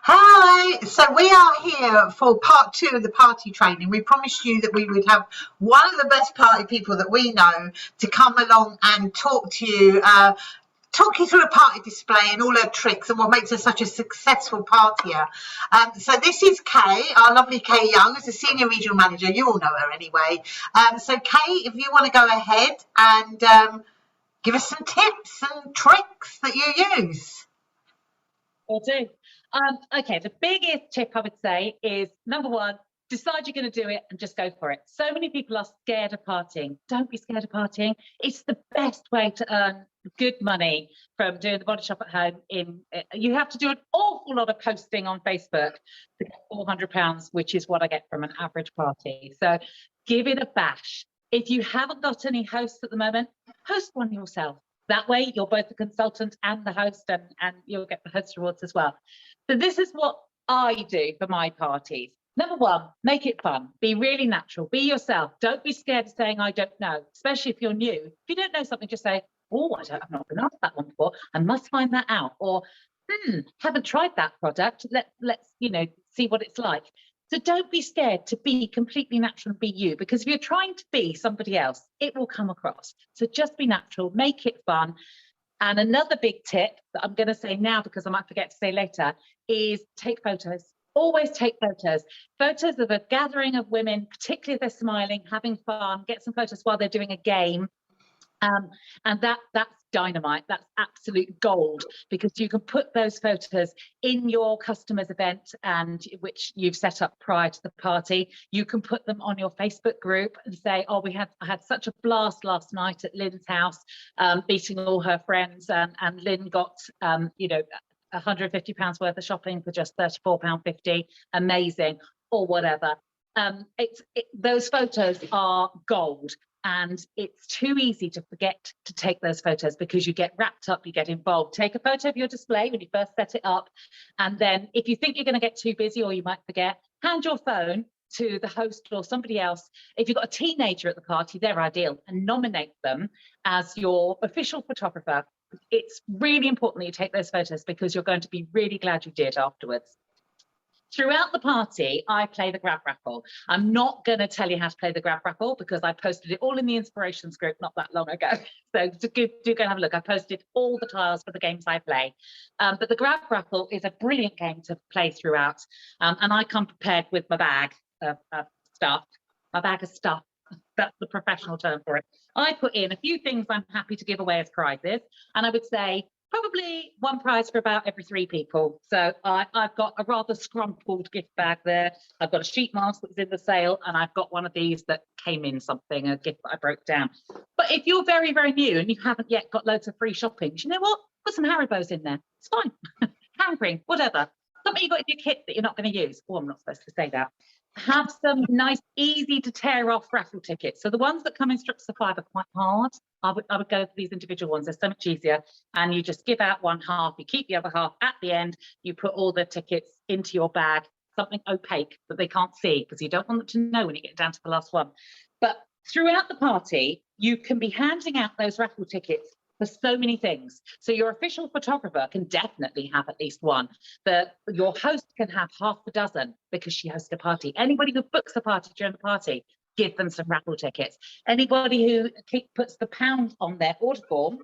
Hi, so we are here for part two of the party training. We promised you that we would have one of the best party people that we know to come along and talk you through a party display and all her tricks and what makes her such a successful partier. So this is Kay, our lovely Kay Young, as a senior regional manager. You all know her anyway. So Kay, if you want to go ahead and give us some tips and tricks that you use. Will do. Okay, the biggest tip I would say is number one, decide you're going to do it and just go for it. So many people are scared of partying. Don't be scared of partying. It's the best way to earn good money from doing the body shop at home. You have to do an awful lot of posting on Facebook to get £400, which is what I get from an average party. So give it a bash. If you haven't got any hosts at the moment, host one yourself. That way, you're both the consultant and the host, and you'll get the host rewards as well. So this is what I do for my parties. Number one, make it fun. Be really natural. Be yourself. Don't be scared of saying, I don't know, especially if you're new. If you don't know something, just say, oh, I've not been asked that one before. I must find that out. Or, haven't tried that product. Let's see what it's like. So don't be scared to be completely natural and be you, because if you're trying to be somebody else, it will come across. So just be natural, make it fun. And another big tip that I'm going to say now, because I might forget to say later, is take photos. Always take photos. Photos of a gathering of women, particularly if they're smiling, having fun, get some photos while they're doing a game. And that's dynamite. That's absolute gold, because you can put those photos in your customer's event, and which you've set up prior to the party. You can put them on your Facebook group and say, oh, I had such a blast last night at Lynn's house, meeting all her friends, and Lynn got £150 worth of shopping for just £34.50. Amazing, or whatever. Those photos are gold. And it's too easy to forget to take those photos, because you get wrapped up, you get involved. Take a photo of your display when you first set it up. And then if you think you're going to get too busy or you might forget, hand your phone to the host or somebody else. If you've got a teenager at the party, they're ideal, and nominate them as your official photographer. It's really important that you take those photos, because you're going to be really glad you did afterwards. Throughout the party, I play the grab raffle. I'm not going to tell you how to play the grab raffle, because I posted it all in the inspirations group not that long ago. So do go and have a look. I posted all the tiles for the games I play. But the grab raffle is a brilliant game to play throughout. And I come prepared with my bag of stuff. My bag of stuff. That's the professional term for it. I put in a few things I'm happy to give away as prizes. And I would say, probably one prize for about every 3 people. So I've got a rather scrumpled gift bag there. I've got a sheet mask that was in the sale, and I've got one of these that came in something, a gift that I broke down. But if you're very, very new and you haven't yet got loads of free shopping, you know what? Put some Haribos in there. It's fine. Hand cream, whatever. Something you've got in your kit that you're not going to use. Oh, I'm not supposed to say that. Have some nice, easy to tear off raffle tickets. So the ones that come in strips of 5 are quite hard. I would go for these individual ones. They're so much easier. And you just give out one half, you keep the other half. At the end, you put all the tickets into your bag, something opaque that they can't see, because you don't want them to know when you get down to the last one. But throughout the party, you can be handing out those raffle tickets for so many things. So your official photographer can definitely have at least one. Your host can have half a dozen, because she hosts a party. Anybody who books a party during the party, give them some raffle tickets. Anybody who puts the pound on their order form,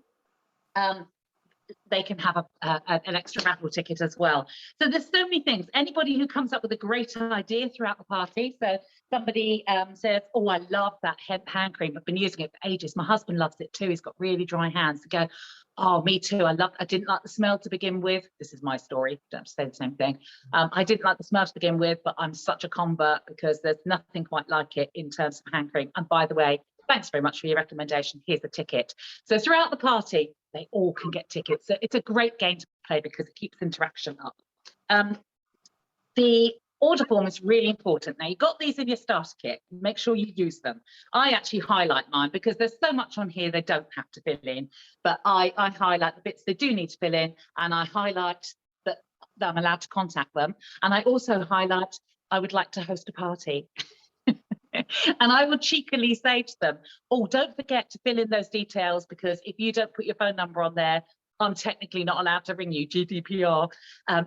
they can have an extra raffle ticket as well. So there's so many things. Anybody who comes up with a great idea throughout the party. So somebody says, oh, I love that hemp hand cream. I've been using it for ages. My husband loves it too. He's got really dry hands. To go, oh, me too. I didn't like the smell to begin with. This is my story. Don't have to say the same thing. I didn't like the smell to begin with, but I'm such a convert, because there's nothing quite like it in terms of hand cream. And by the way, thanks very much for your recommendation. Here's the ticket. So throughout the party, they all can get tickets. So it's a great game to play, because it keeps interaction up. The order form is really important. Now, you've got these in your starter kit. Make sure you use them. I actually highlight mine, because there's so much on here they don't have to fill in. But I highlight the bits they do need to fill in, and I highlight that I'm allowed to contact them. And I also highlight, I would like to host a party. And I would cheekily say to them, oh, don't forget to fill in those details, because if you don't put your phone number on there, I'm technically not allowed to ring you, GDPR.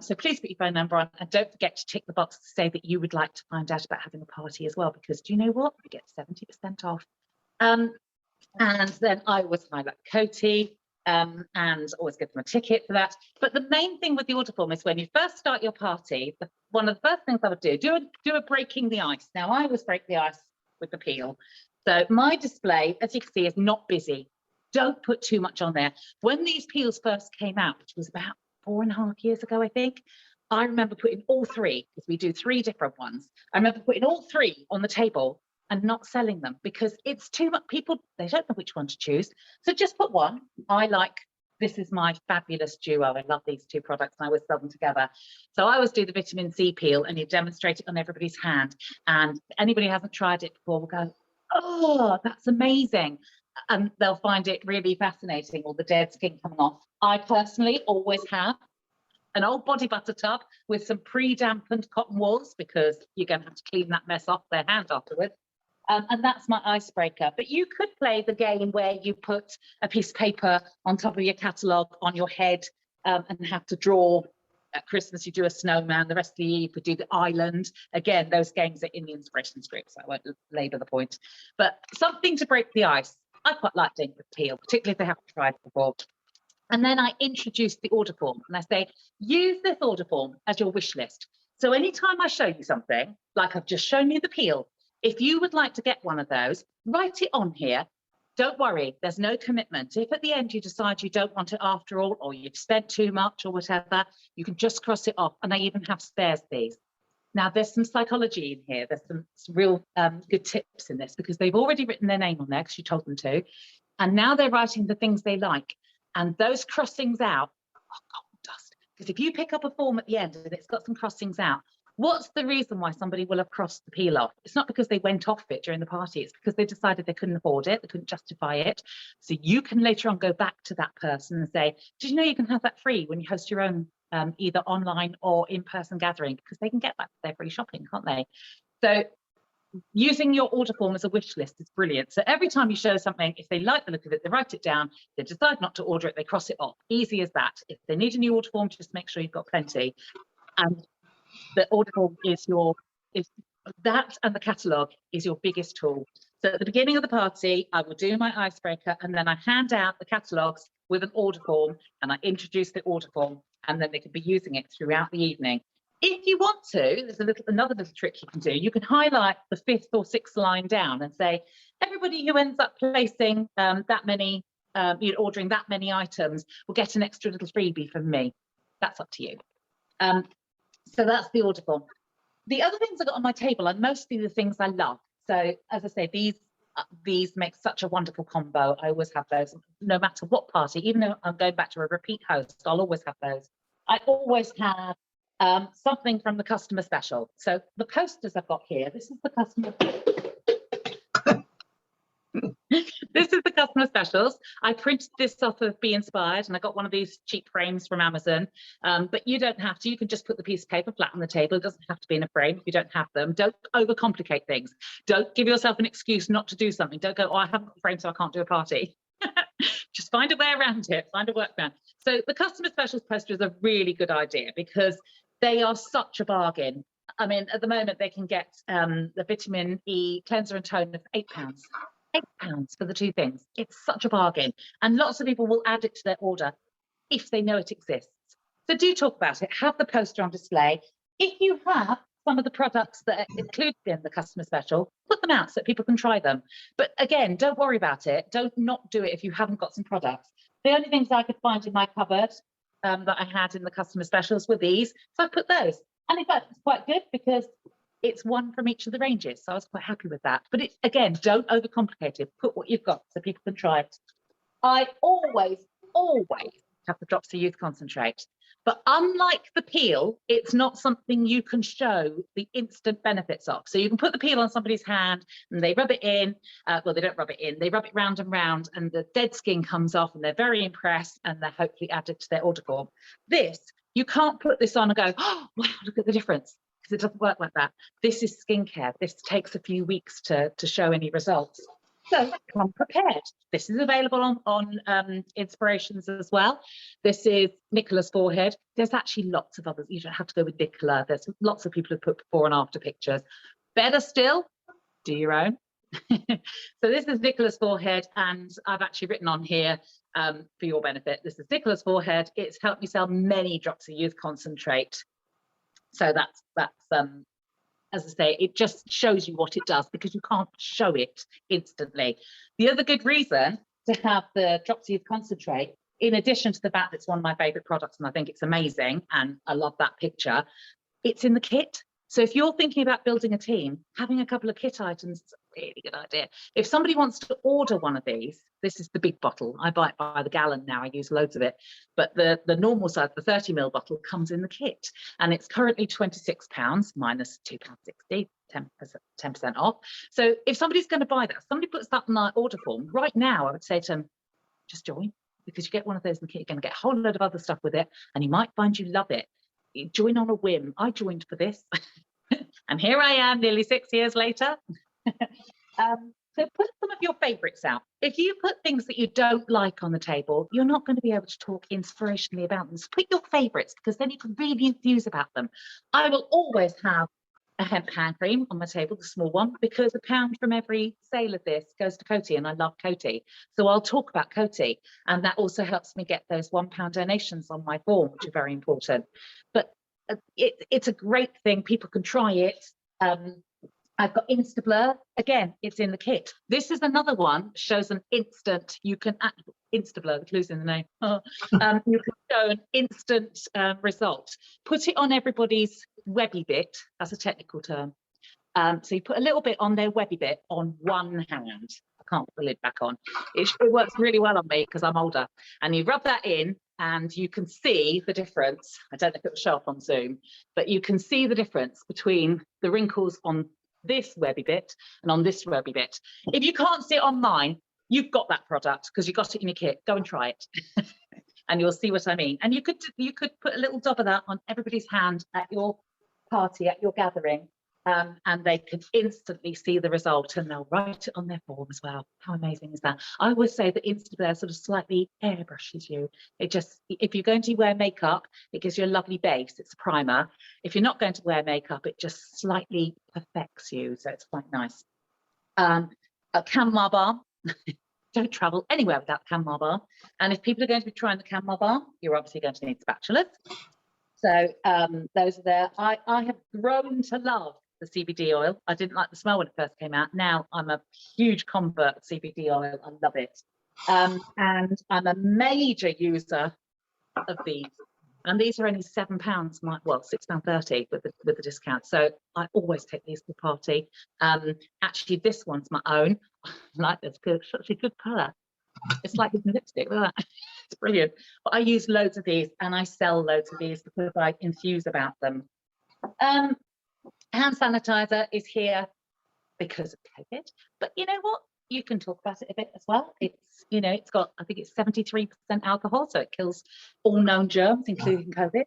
So please put your phone number on, and don't forget to tick the box to say that you would like to find out about having a party as well, because do you know what? You get 70% off. And then I always highlight Coty, and always give them a ticket for that. But the main thing with the order form is when you first start your party, one of the first things I would do a breaking the ice. Now, I always break the ice with the peel. So my display, as you can see, is not busy. Don't put too much on there. When these peels first came out, which was about 4.5 years ago, I think, I remember putting all three, because we do 3 different ones. I remember putting all 3 on the table and not selling them because it's too much. People, they don't know which one to choose. So just put one. This is my fabulous duo. I love these 2 products and I always sell them together. So I always do the vitamin C peel and you demonstrate it on everybody's hand. And anybody who hasn't tried it before will go, oh, that's amazing. And they'll find it really fascinating, all the dead skin coming off. I personally always have an old body butter tub with some pre-dampened cotton wools, because you're going to have to clean that mess off their hand afterwards. And that's my icebreaker. But you could play the game where you put a piece of paper on top of your catalogue on your head, and have to draw. At Christmas, you do a snowman. The rest of the year, you could do the island. Again, those games are in the inspiration scripts. I won't labour the point. But something to break the ice. I quite like doing with peel, particularly if they haven't tried it before. And then I introduce the order form and I say, use this order form as your wish list. So anytime I show you something, like I've just shown you the peel, if you would like to get one of those, write it on here. Don't worry, there's no commitment. If at the end you decide you don't want it after all, or you've spent too much or whatever, you can just cross it off. And I even have spares these. Now, there's some psychology in here. There's some real good tips in this, because they've already written their name on there because you told them to. And now they're writing the things they like. And those crossings out are gold dust. Because if you pick up a form at the end and it's got some crossings out, what's the reason why somebody will have crossed the peel off? It's not because they went off it during the party. It's because they decided they couldn't afford it. They couldn't justify it. So you can later on go back to that person and say, did you know you can have that free when you host your own either online or in-person gathering? Because they can get that for their free shopping, can't they? So using your order form as a wish list is brilliant. So every time you show something, if they like the look of it, they write it down. They decide not to order it, they cross it off. Easy as that. If they need a new order form, just make sure you've got plenty. And the order form is that, and the catalogue is your biggest tool. So at the beginning of the party, I will do my icebreaker, and then I hand out the catalogues with an order form, and I introduce the order form, and then they could be using it throughout the evening. If you want to, there's another little trick you can do. You can highlight the 5th or 6th line down and say, everybody who ends up placing that many, ordering that many items will get an extra little freebie from me. That's up to you. So that's the order form. The other things I got on my table are mostly the things I love. So as I say, these make such a wonderful combo. I always have those, no matter what party. Even though I'm going back to a repeat host, I'll always have those. I always have something from the customer special. So the posters I've got here, this is the customer. This is the customer specials. I printed this off of Be Inspired, and I got one of these cheap frames from Amazon. But you don't have to. You can just put the piece of paper flat on the table. It doesn't have to be in a frame if you don't have them. Don't overcomplicate things. Don't give yourself an excuse not to do something. Don't go, oh, I haven't got a frame, so I can't do a party. Just find a way around it. Find a workaround. So the customer specials poster is a really good idea because they are such a bargain. I mean, at the moment, they can get the vitamin E cleanser and toner for £8. £8 for the 2 things. It's such a bargain. And lots of people will add it to their order if they know it exists. So do talk about it. Have the poster on display. If you have some of the products that are included in the customer special, put them out so that people can try them. But again, don't worry about it. Don't not do it if you haven't got some products. The only things I could find in my cupboard that I had in the customer specials were these. So I put those. And in fact, it's quite good because it's one from each of the ranges. So I was quite happy with that. But it's, again, don't overcomplicate it. Put what you've got so people can try it. I always have the Dropsy Youth Concentrate. But unlike the peel, it's not something you can show the instant benefits of. So you can put the peel on somebody's hand and they rub it in. Well, they don't rub it in. They rub it round and round and the dead skin comes off and they're very impressed and they're hopefully added to their order form. This, you can't put this on and go, oh, wow, look at the difference. Because it doesn't work like that. This is skincare. This takes a few weeks to show any results. So come prepared. This is available on Inspirations as well. This is Nicola's forehead. There's actually lots of others. You don't have to go with Nicola. There's lots of people who put before and after pictures. Better still, do your own. So this is Nicola's forehead, and I've actually written on here for your benefit. This is Nicola's forehead. It's helped me sell many drops of youth concentrate. So that's as I say, it just shows you what it does because you can't show it instantly. The other good reason to have the drops of youth concentrate, in addition to the fact that it's one of my favorite products and I think it's amazing and I love that picture, it's in the kit. So if you're thinking about building a team, having a couple of kit items is a really good idea. If somebody wants to order one of these, this is the big bottle. I buy it by the gallon now. I use loads of it. But the normal size, the 30ml bottle, comes in the kit. And it's currently £26 minus £2.60, 10% off. So if somebody's going to buy that, somebody puts that on our order form, right now, I would say to them, just join, because you get one of those in the kit, you're going to get a whole load of other stuff with it, and you might find you love it. You join on a whim. I joined for this. And here I am nearly 6 years later. So put some of your favorites out. If you put things that you don't like on the table, you're not going to be able to talk inspirationally about them. So put your favorites, because then you can really enthuse about them. I will always have a hemp hand cream on my table, the small one, because £1 from every sale of this goes to Coty, and I love Coty. So I'll talk about Coty, and that also helps me get those £1 donations on my form, which are very important. But it's a great thing. People can try it. I've got Instablur. Again, it's in the kit. This is another one, shows an instant, you can, Instablur, losing the name. You can show an instant result. Put it on everybody's webby bit, that's a technical term. So you put a little bit on their webby bit on one hand. I can't put the lid back on. It works really well on me because I'm older. And you rub that in and you can see the difference. I don't know if it will show up on Zoom, but you can see the difference between the wrinkles on this webby bit and on this webby bit. If you can't see it on mine, you've got that product because you got it in your kit. Go and try it. And you'll see what I mean. And you could put a little dab of that on everybody's hand at your party, at your gathering, and they could instantly see the result, and they'll write it on their form as well. How amazing is that? I always say that Instablur sort of slightly airbrushes you. It just, if you're going to wear makeup, it gives you a lovely base. It's a primer. If you're not going to wear makeup, it just slightly perfects you. So it's quite nice. A Canmar balm. Don't travel anywhere without the Canmar balm. And if people are going to be trying the Canmar balm, you're obviously going to need spatulas. So those are there. I have grown to love the CBD oil. I didn't like the smell when it first came out. Now I'm a huge convert of CBD oil. I love it. And I'm a major user of these. And these are only £7, well, £6.30 with the discount. So I always take these to the party. Actually, this one's my own. I like this, such a good colour. It's like lipstick, look at that. It's brilliant. But I use loads of these, and I sell loads of these because I enthuse about them. Hand sanitizer is here because of COVID, but you know what? You can talk about it a bit as well. It's, you know, it's got, I think it's 73% alcohol, so it kills all known germs, including COVID.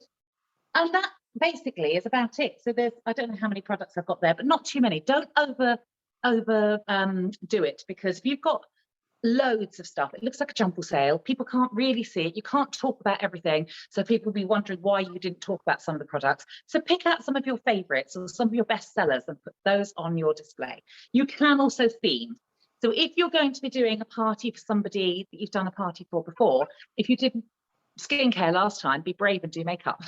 And that basically is about it. So there's, I don't know how many products I've got there, but not too many. Don't over do it, because if you've got loads of stuff, it looks like a jumble sale. People can't really see it. You can't talk about everything. So people will be wondering why you didn't talk about some of the products. So pick out some of your favorites or some of your best sellers and put those on your display. You can also theme. So if you're going to be doing a party for somebody that you've done a party for before, if you did skincare last time, be brave and do makeup.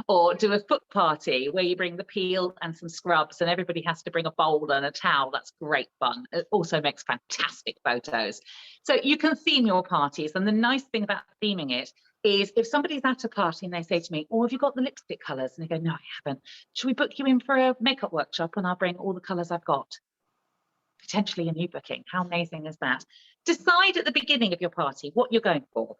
Or do a foot party where you bring the peel and some scrubs and everybody has to bring a bowl and a towel. That's great fun. It also makes fantastic photos. So you can theme your parties, and the nice thing about theming it is if somebody's at a party and they say to me, oh, have you got the lipstick colours? And I go, no, I haven't. Should we book you in for a makeup workshop and I'll bring all the colours I've got? Potentially a new booking. How amazing is that? Decide at the beginning of your party what you're going for.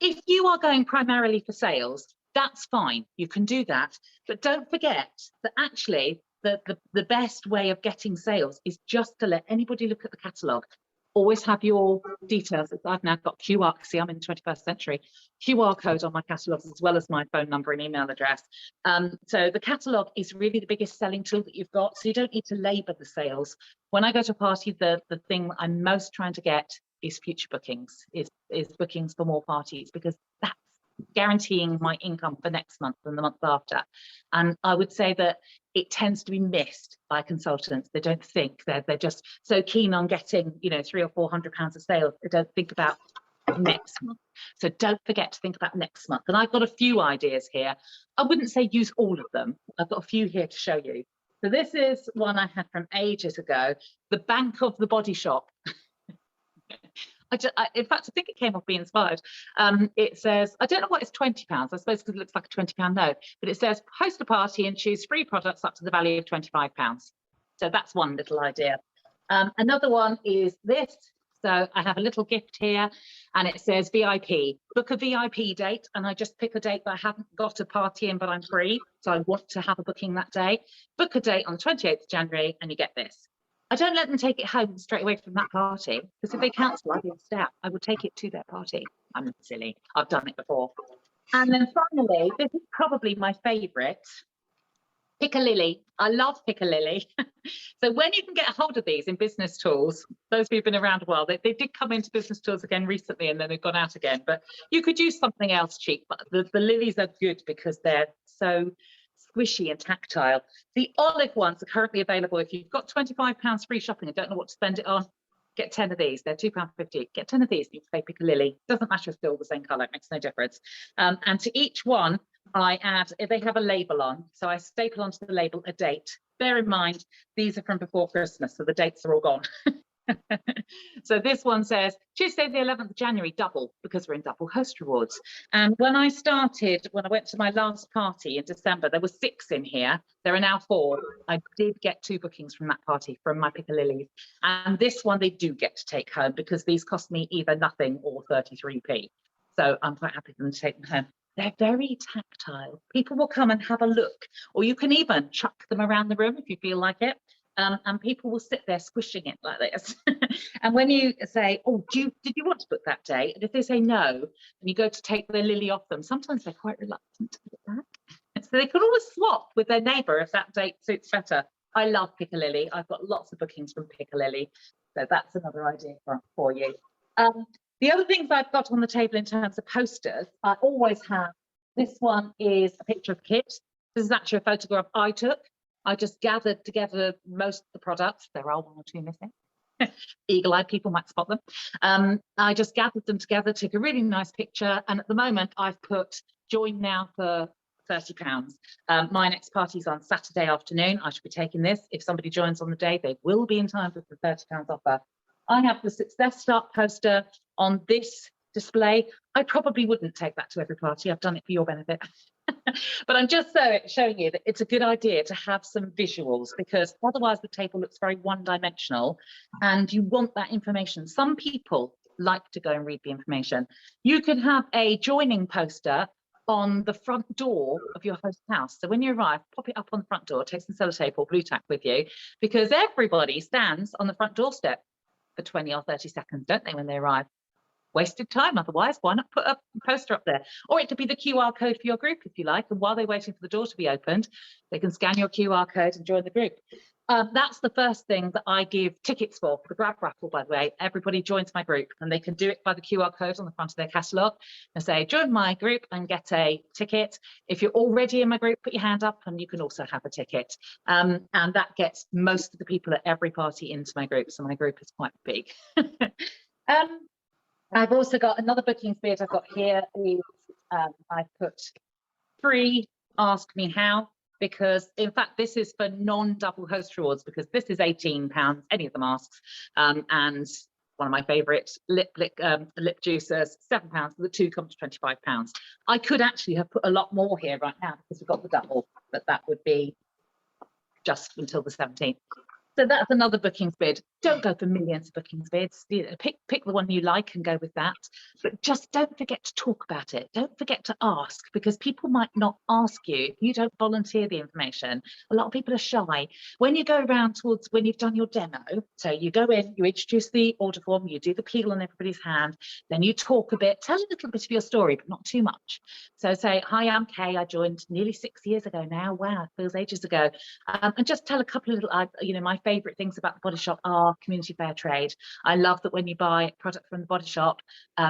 If you are going primarily for sales, that's fine. You can do that. But don't forget that actually the best way of getting sales is just to let anybody look at the catalogue. always have your details. I've now got QR, see, I'm in the 21st century, QR code on my catalogues as well as my phone number and email address. So the catalogue is really the biggest selling tool that you've got. So you don't need to labour the sales. When I go to a party, the thing that I'm most trying to get is future bookings, is bookings for more parties, because that's guaranteeing my income for next month and the month after. And I would say that it tends to be missed by consultants. They don't think, they're just so keen on getting, you know, £300 or £400 of sales. They don't think about next month. So don't forget to think about next month. And I've got a few ideas here. I wouldn't say use all of them. I've got a few here to show you. So this is one I had from ages ago, the Bank of the Body Shop. In fact, I think it came off Be Inspired. It says, I don't know what it's £20, I suppose because it looks like a £20 note, but it says host a party and choose free products up to the value of £25. So that's one little idea. Another one is this. So I have a little gift here and it says VIP, book a VIP date, and I just pick a date that I haven't got a party in, but I'm free. So I want to have a booking that day. Book a date on the 28th of January and you get this. I don't let them take it home straight away from that party, because if they cancel, I'd be upset. I would take it to their party. I'm not silly. I've done it before. And then finally, this is probably my favourite. Piccalilli. I love Piccalilli. So when you can get a hold of these in business tools, those who've been around a while, they did come into business tools again recently and then they've gone out again. But you could use something else cheap. But the lilies are good because they're so squishy and tactile. The olive ones are currently available. If you've got £25 free shopping and don't know what to spend it on, get 10 of these. They're £2.50. Get 10 of these. You can say Piccalilli. Doesn't matter if they're all the same colour. It makes no difference. And to each one, I add, they have a label on. So I staple onto the label a date. Bear in mind, these are from before Christmas, so the dates are all gone. So this one says Tuesday the 11th of January, double, because we're in double host rewards. And when I went to my last party in December, there were 6 in here. There are now 4. I did get 2 bookings from that party from my Piccalillis. And this one they do get to take home because these cost me either nothing or 33p. So I'm quite happy for them to take them home. They're very tactile. People will come and have a look, or you can even chuck them around the room if you feel like it. And people will sit there squishing it like this. And when you say, oh, did you want to book that day? And if they say no, and you go to take their lily off them, sometimes they're quite reluctant to put it back. So they could always swap with their neighbour if that date suits better. I love Piccalilli. I've got lots of bookings from Piccalilli. So that's another idea for you. The other things I've got on the table in terms of posters, I always have, this one is a picture of Kit. This is actually a photograph I took. I just gathered together most of the products. There are 1 or 2 missing. Eagle-eyed people might spot them. I just gathered them together, took a really nice picture. And at the moment, I've put join now for £30. My next party's on Saturday afternoon. I should be taking this. If somebody joins on the day, they will be in time for the £30 offer. I have the Success Start poster on this display. I probably wouldn't take that to every party. I've done it for your benefit. But I'm just showing you that it's a good idea to have some visuals, because otherwise the table looks very one-dimensional and you want that information. Some people like to go and read the information. You could have a joining poster on the front door of your host house. So when you arrive, pop it up on the front door, take some sellotape or blue tack with you, because everybody stands on the front doorstep for 20 or 30 seconds, don't they, when they arrive? Wasted time otherwise. Why not put a poster up there? Or it could be the QR code for your group if you like, and while they're waiting for the door to be opened, they can scan your QR code and join the group. That's the first thing that I give tickets for the grab raffle, by the way. Everybody joins my group and they can do it by the QR code on the front of their catalogue and say, join my group and get a ticket. If you're already in my group, put your hand up and you can also have a ticket. And that gets most of the people at every party into my group. So my group is quite big. I've also got another booking bid I've got here is I've put free Ask Me How, because in fact this is for non-double host rewards, because this is £18, any of the masks, and one of my favourite lip juicers, £7, the 2 come to £25. I could actually have put a lot more here right now because we've got the double, but that would be just until the 17th. So that's another bookings bid. Don't go for millions of bookings bids. Pick the one you like and go with that. But just don't forget to talk about it. Don't forget to ask, because people might not ask you if you don't volunteer the information. A lot of people are shy. When you go around towards when you've done your demo, so you go in, you introduce the order form, you do the peel on everybody's hand, then you talk a bit, tell a little bit of your story, but not too much. So say, hi, I'm Kay. I joined nearly 6 years ago now. Wow, it feels ages ago. And just tell a couple of little, my favourite things about the Body Shop are community fair trade. I love that when you buy a product from the Body Shop,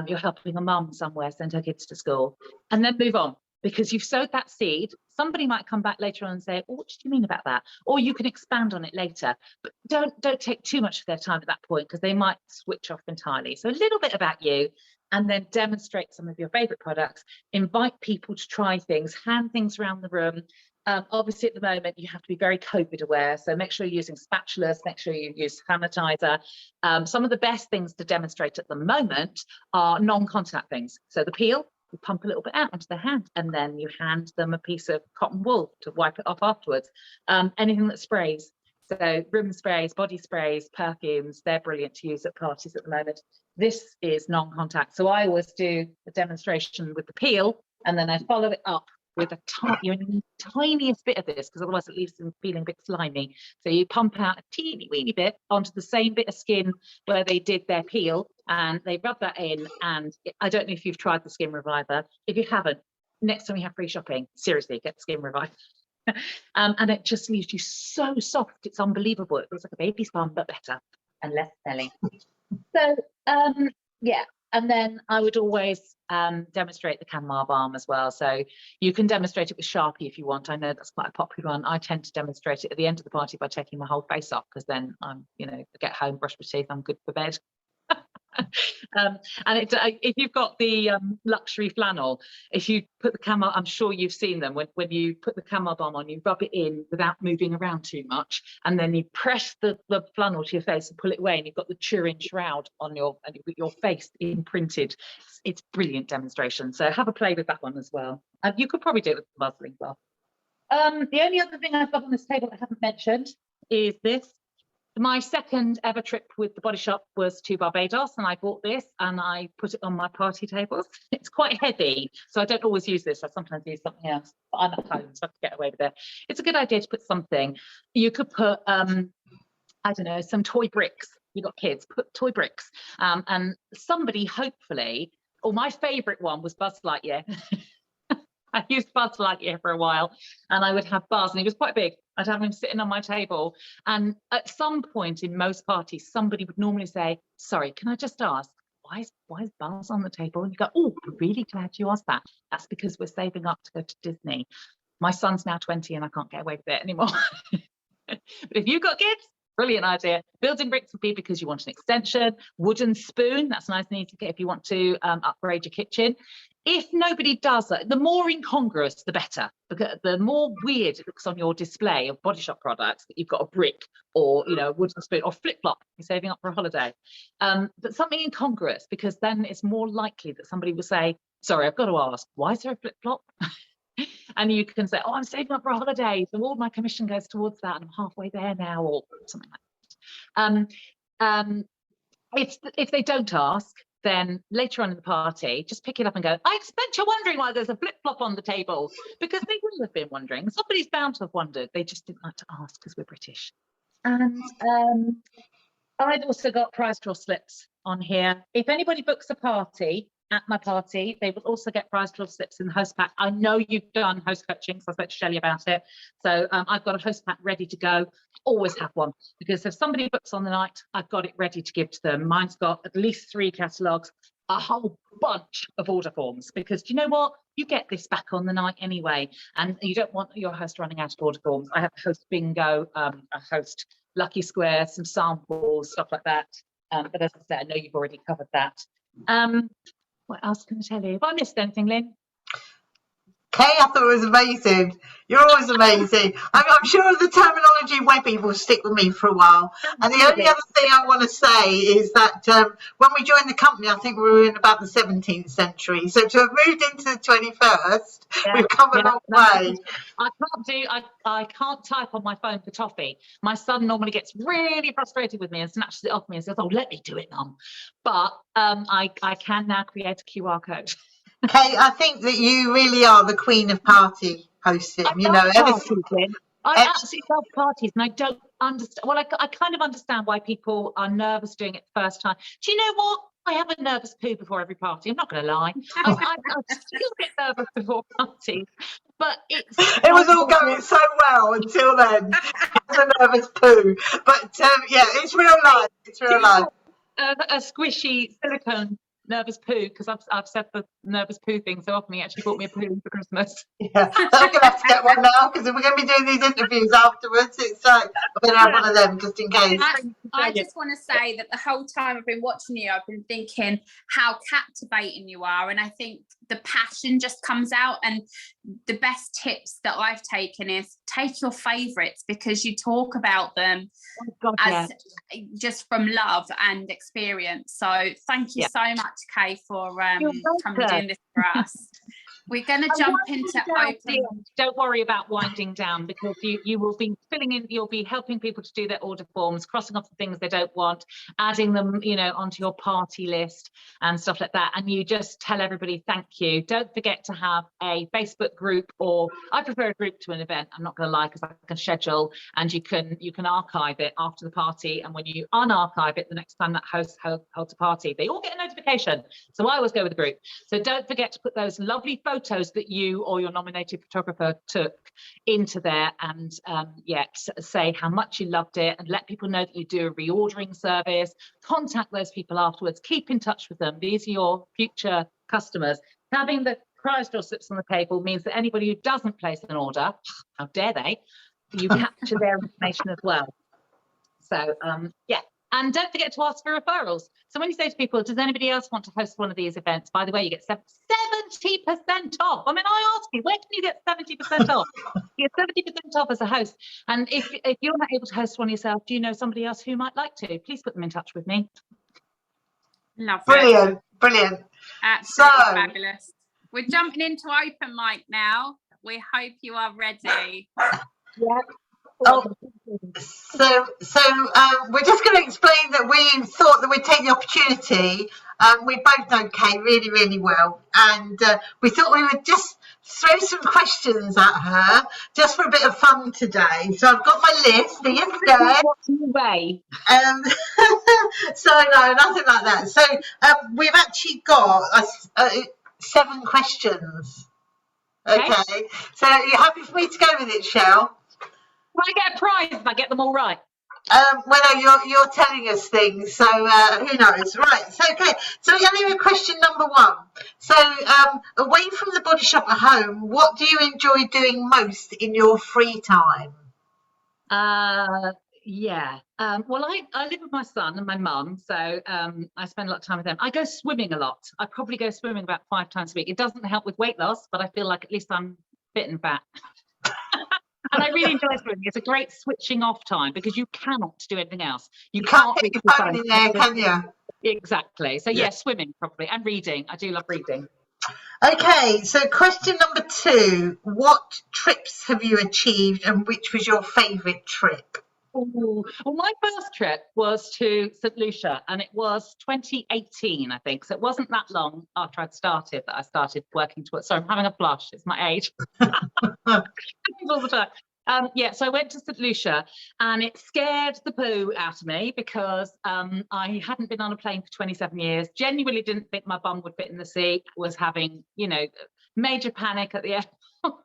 you're helping a mum somewhere send her kids to school, and then move on, because you've sowed that seed. Somebody might come back later on and say, oh, what did you mean about that? Or you can expand on it later, but don't take too much of their time at that point, because they might switch off entirely. So a little bit about you, and then demonstrate some of your favorite products, invite people to try things, hand things around the room. Obviously at the moment you have to be very COVID aware, so make sure you're using spatulas, make sure you use sanitizer. Some of the best things to demonstrate at the moment are non-contact things. So the peel, you pump a little bit out onto the hand, and then you hand them a piece of cotton wool to wipe it off afterwards. Anything that sprays, so room sprays, body sprays, perfumes, they're brilliant to use at parties at the moment. This is non-contact, so I always do a demonstration with the peel, and then I follow it up with a tiniest bit of this, because otherwise it leaves them feeling a bit slimy. So you pump out a teeny weeny bit onto the same bit of skin where they did their peel, and they rub that in. And I don't know if you've tried the Skin Reviver. If you haven't, next time you have free shopping, seriously, get the Skin Reviver. And it just leaves you so soft. It's unbelievable. It feels like a baby's bum, but better and less smelly. So yeah. And then I would always demonstrate the Canmar balm as well. So you can demonstrate it with Sharpie if you want. I know that's quite a popular one. I tend to demonstrate it at the end of the party by taking my whole face off, because then I'm, get home, brush my teeth, I'm good for bed. And if you've got the luxury flannel, if you put the Canmar, I'm sure you've seen them, when you put the Canmar balm on, you rub it in without moving around too much, and then you press the flannel to your face and pull it away, and you've got the Turin shroud on your face imprinted. It's brilliant demonstration. So have a play with that one as well. You could probably do it with the muslin glove. The only other thing I've got on this table I haven't mentioned is this. My second ever trip with the Body Shop was to Barbados, and I bought this and I put it on my party tables. It's quite heavy, so I don't always use this. I sometimes use something else, but I'm at home, so I can get away with it. It's a good idea to put something. You could put, I don't know, some toy bricks. You've got kids, put toy bricks. And somebody, hopefully, my favourite one was Buzz Lightyear. I used Buzz Lightyear for a while, and I would have Buzz, and he was quite big. I'd have him sitting on my table, and at some point in most parties, somebody would normally say, sorry, can I just ask, why is Buzz on the table? And you go, oh, I'm really glad you asked that. That's because we're saving up to go to Disney. My son's now 20 and I can't get away with it anymore. But if you've got kids, brilliant idea. Building bricks would be because you want an extension. Wooden spoon, that's nice and easy to get if you want to upgrade your kitchen. If nobody does that, the more incongruous, the better, because the more weird it looks on your display of Body Shop products that you've got a brick or, a wooden spoon or flip-flop, you're saving up for a holiday. But something incongruous, because then it's more likely that somebody will say, sorry, I've got to ask, why is there a flip-flop? And you can say, oh, I'm saving up for a holiday, so all my commission goes towards that, and I'm halfway there now, or something like that. If they don't ask, then later on in the party, just pick it up and go, I expect you're wondering why there's a flip-flop on the table, because they would have been wondering. Somebody's bound to have wondered. They just didn't like to ask because we're British. And I've also got prize draw slips on here. If anybody books a party at my party, they will also get prize draw slips in the host pack. I know you've done host coaching, so I spoke to Shelley about it. So I've got a host pack ready to go. Always have one, because if somebody books on the night, I've got it ready to give to them. Mine's got at least 3 catalogues, a whole bunch of order forms, because do you know what? You get this back on the night anyway, and you don't want your host running out of order forms. I have a host bingo, a host lucky square, some samples, stuff like that. But as I said, I know you've already covered that. What else can I tell you? Have I missed anything, Lynn? Kay, I thought it was amazing. You're always amazing. I'm sure the terminology Webby will stick with me for a while. And the only other thing I want to say is that when we joined the company, I think we were in about the 17th century. So to have moved into the 21st, we've come a long way. I can't type on my phone for toffee. My son normally gets really frustrated with me and snatches it off me and says, "Oh, let me do it, Mum." But I can now create a QR code. Kate, I think that you really are the queen of party hosting. I absolutely love parties, and I don't understand. Well, I kind of understand why people are nervous doing it the first time. Do you know what? I have a nervous poo before every party. I'm not going to lie. I still get nervous before parties, but it was all going so well until then. It was a nervous poo, but yeah, it's real life. It's real life. A squishy silicone nervous poo, because I've said the nervous poo thing so often. He actually bought me a poo for Christmas. Yeah, I'm gonna have to get one now, because if we're gonna be doing these interviews afterwards, it's like I'm gonna have one of them just in case. I just want to say that the whole time I've been watching you, I've been thinking how captivating you are, and I think the passion just comes out. And the best tips that I've taken is take your favourites, because you talk about them just from love and experience. So thank you so much, Kay, for coming doing this for us. We're going to jump into open. Don't worry about winding down, because you will be filling in, you'll be helping people to do their order forms, crossing off the things they don't want, adding them, onto your party list and stuff like that. And you just tell everybody thank you. Don't forget to have a Facebook group, or I prefer a group to an event. I'm not going to lie, because I can schedule, and you can archive it after the party. And when you unarchive it, the next time that host holds a party, they all get a notification. So I always go with a group. So don't forget to put those lovely photos that you or your nominated photographer took into there, and say how much you loved it, and let people know that you do a reordering service. Contact those people afterwards, keep in touch with them. These are your future customers. Having the prize draw slips on the table means that anybody who doesn't place an order, how dare they, you capture their information as well. So and don't forget to ask for referrals. So when you say to people, does anybody else want to host one of these events? By the way, you get 70% off. I mean, I ask you, where can you get 70% off? You get 70% off as a host. And if you're not able to host one yourself, do you know somebody else who might like to? Please put them in touch with me. Lovely. Brilliant. Absolutely fabulous. We're jumping into open mic now. We hope you are ready. Yeah. Oh, so we're just going to explain that we thought that we'd take the opportunity. We both know Kay really, really well, and we thought we would just throw some questions at her just for a bit of fun today. So I've got my list. Are you scared? So no, nothing like that. So we've actually got 7 questions. Okay. So are you happy for me to go with it, Shell? Will I get a prize if I get them all right? Well, no, you're telling us things, so who knows? Right. So okay. So we're going to do question number 1. So away from the body shop at home, what do you enjoy doing most in your free time? Well, I live with my son and my mum, so I spend a lot of time with them. I go swimming a lot. I probably go swimming about 5 times a week. It doesn't help with weight loss, but I feel like at least I'm fit and fat. And I really enjoy swimming. It's a great switching off time, because you cannot do anything else. You can't put your phone in there, can you? Exactly. So yeah, swimming probably, and reading. I do love reading. Okay, so question number 2. What trips have you achieved, and which was your favourite trip? Ooh. Well, my first trip was to St Lucia, and it was 2018, I think. So it wasn't that long after I'd started that I started working towards. Sorry, I'm having a blush. It's my age. All the time. So I went to St Lucia, and it scared the poo out of me, because I hadn't been on a plane for 27 years. Genuinely didn't think my bum would fit in the seat. Was having, major panic at the airport.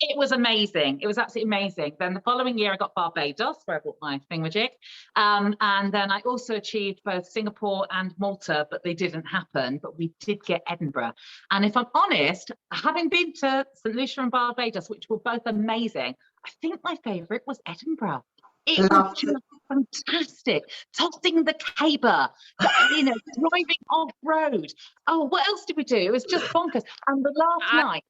It was amazing. It was absolutely amazing. Then the following year I got Barbados, where I bought my thingamajig. And then I also achieved both Singapore and Malta, but they didn't happen. But we did get Edinburgh. And if I'm honest, having been to St Lucia and Barbados, which were both amazing, I think my favourite was Edinburgh. It was just fantastic. Tossing the caber, you know, driving off road. Oh, what else did we do? It was just bonkers. And the last night,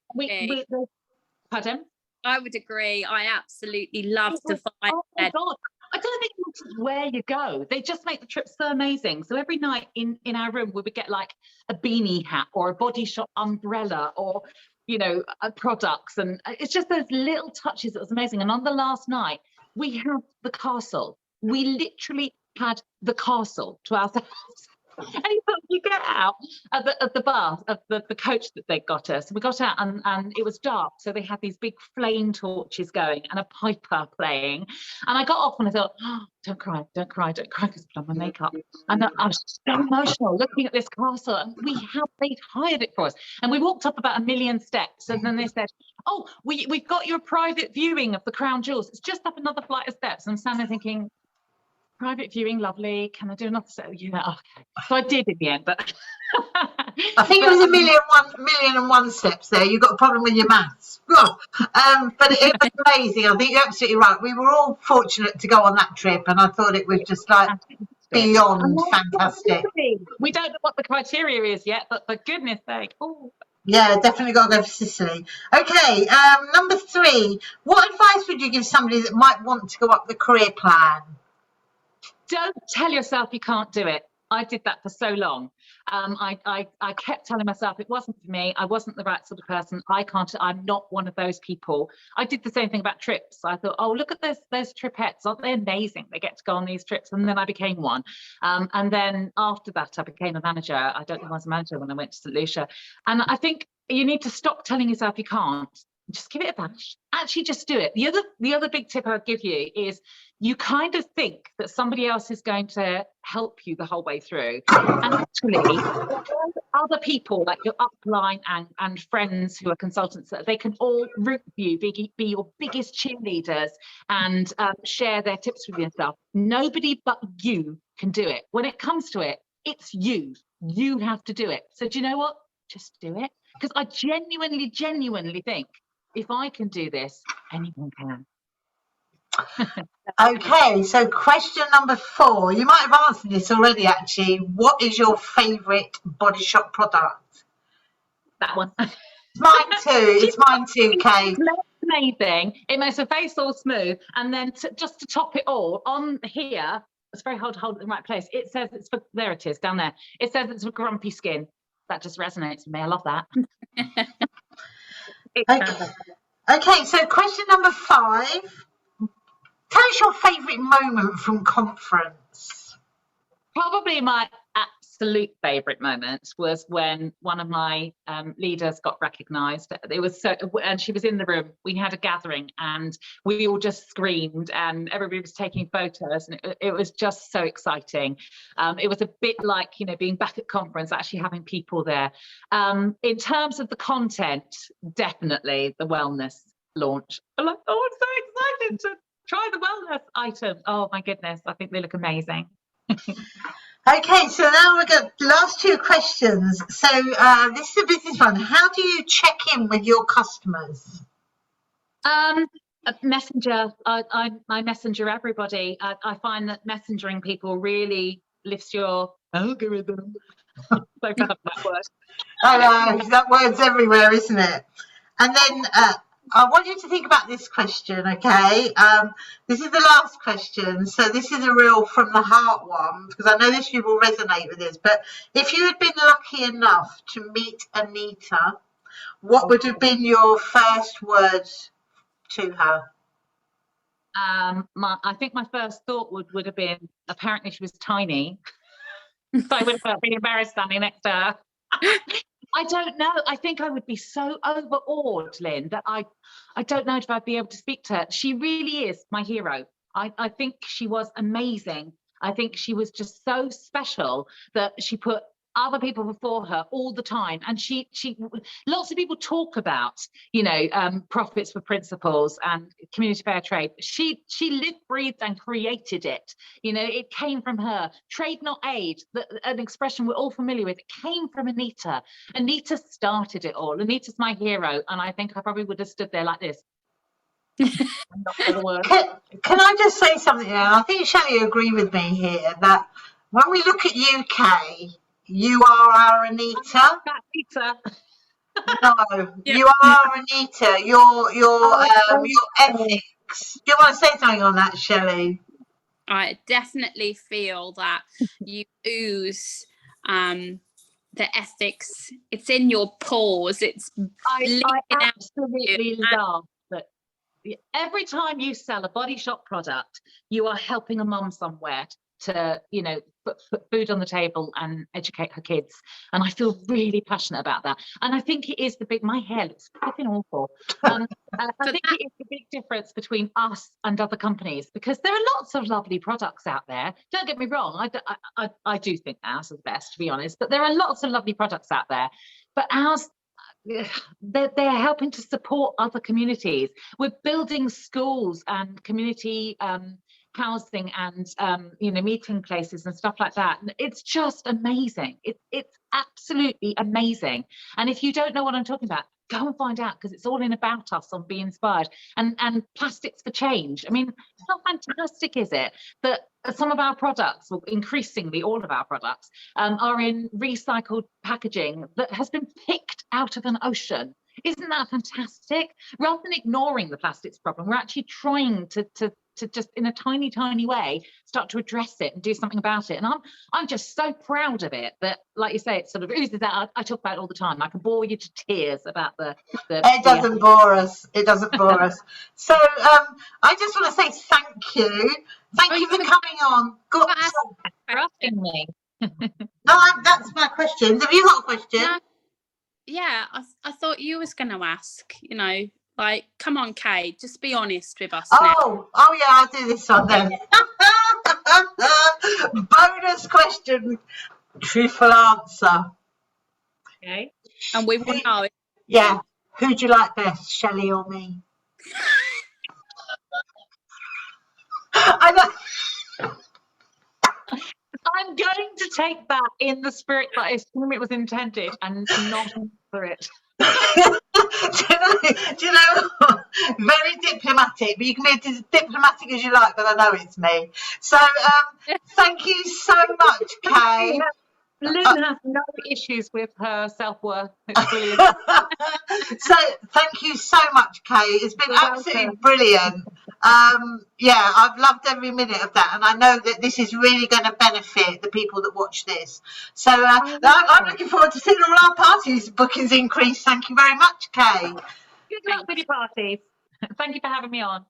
pardon? I would agree. I absolutely love It to was- find oh my God. I don't think it matters where you go. They just make the trip so amazing. So every night in our room, we would get like a beanie hat or a Body Shop umbrella or, you know, products. And it's just those little touches that was amazing. And on the last night, we had the castle. We literally had the castle to ourselves. And you get out of the bar of the coach that they got us. We got out and it was dark, so they had these big flame torches going and a piper playing. And I got off and I thought, oh, don't cry, because I put on my makeup. And I was so emotional looking at this castle. And they'd hired it for us. And we walked up about 1 million steps, and then they said, oh, we've got your private viewing of the crown jewels. It's just up another flight of steps. And I'm standing there thinking, private viewing, lovely. Can I do another set? Yeah, okay. So I did in the end, but I think it was a million and one steps there. You've got a problem with your maths. But it was amazing. I think you're absolutely right. We were all fortunate to go on that trip, and I thought it was just like beyond fantastic. We don't know what the criteria is yet, but for goodness sake. Ooh. Yeah, definitely got to go for Sicily. Okay, number 3. What advice would you give somebody that might want to go up the career plan? Don't tell yourself you can't do it. I did that for so long. I kept telling myself it wasn't for me. I wasn't the right sort of person. I'm not one of those people. I did the same thing about trips. I thought, oh, look at those tripettes. Aren't they amazing? They get to go on these trips. And then I became one. And then after that, I became a manager. I don't think I was a manager when I went to St. Lucia. And I think you need to stop telling yourself you can't. Just give it a bash. Actually, just do it. The other big tip I'd give you is you kind of think that somebody else is going to help you the whole way through. And actually, other people like your upline and friends who are consultants, they can all root for you, be your biggest cheerleaders and share their tips with yourself. Nobody but you can do it. When it comes to it, it's you. You have to do it. So do you know what? Just do it. Because I genuinely think if I can do this, anyone can. Okay, so question number 4. You might have answered this already, actually. What is your favourite Body Shop product? That one. Mine too. It's mine too, Kay. Amazing. It makes your face all smooth. And then just to top it all, on here, it's very hard to hold it in the right place. It says it's for, there it is, down there. It says it's for grumpy skin. That just resonates with me. I love that. Okay, so question number 5. Tell us your favourite moment from conference. Probably my absolute favourite moment was when one of my leaders got recognised. It was so, and she was in the room. We had a gathering and we all just screamed and everybody was taking photos, and it was just so exciting. It was a bit like, you know, being back at conference, actually having people there. In terms of the content, definitely the wellness launch. I'm like, oh, I'm so excited to try the wellness item. Oh my goodness, I think they look amazing. Okay, so now we've got the last 2 questions. So this is a business one. How do you check in with your customers? Messenger. I messenger everybody. I find that messengering people really lifts your algorithm. So bad that word. I know, that word's everywhere, isn't it? And then I want you to think about this question, okay? This is the last question, so this is a real from the heart one, because I know this you will resonate with this, but if you had been lucky enough to meet Anita, what would have been your first words to her? I think my first thought would have been, apparently she was tiny. So I would have been embarrassed standing next to her. I don't know. I think I would be so overawed, Lynn, that I don't know if I'd be able to speak to her. She really is my hero. I think she was amazing. I think she was just so special that she put other people before her all the time. And she lots of people talk about, you know, profits for principles and community fair trade. She lived, breathed and created it. You know, it came from her. Trade not aid, an expression we're all familiar with. It came from Anita. Anita started it all. Anita's my hero. And I think I probably would have stood there like this. Not for the word. Can I just say something here? I think Shelley will agree with me here that when we look at UK, you are our Anita. That pizza. No, Yeah. you are our Anita. Your ethics. Do you want to say something on that, Shelley? I definitely feel that you ooze the ethics. It's in your pores. It's I leaking out. absolutely love that every time you sell a Body Shop product, you are helping a mum somewhere to, you know, put food on the table and educate her kids. And I feel really passionate about that. And I think it is my hair looks flipping awful. I think it is the big difference between us and other companies, because there are lots of lovely products out there. Don't get me wrong, I do think ours is best, to be honest, but there are lots of lovely products out there. But ours, they're helping to support other communities. We're building schools and community housing and you know, meeting places and stuff like that. It's just amazing. It's absolutely amazing. And if you don't know what I'm talking about, go and find out, because it's all in About Us on Be Inspired. And Plastics for Change. I mean, how fantastic is it that some of our products, well, increasingly all of our products, are in recycled packaging that has been picked out of an ocean? Isn't that fantastic? Rather than ignoring the plastics problem, we're actually trying to just in a tiny way start to address it and do something about it. And I'm just so proud of it that, like you say, it sort of oozes out. I talk about it all the time. I can bore you to tears about the it doesn't bore us. It doesn't bore us. So I just want to say thank you. Thank you for coming on. for asking me. No, that's my question. Have you got a question? No. Yeah, I thought you was going to ask, you know, like, come on, Kay, just be honest with us now. Oh yeah, I'll do this one then. Bonus question, truthful answer. Okay. And we will know. Yeah, who do you like best, Shelley or me? I know. I'm going to take that in the spirit that I assume it was intended and not for it. Do you know what? Very diplomatic, but you can be as diplomatic as you like, but I know it's me. So thank you so much, Kay. Lynn has no issues with her self-worth. It's brilliant. So thank you so much, Kay. It's been absolutely brilliant. Yeah, I've loved every minute of that, and I know that this is really going to benefit the people that watch this. So I'm looking forward to seeing all our parties bookings increase. Thank you very much, Kay. Good luck with your parties. Thank you for having me on.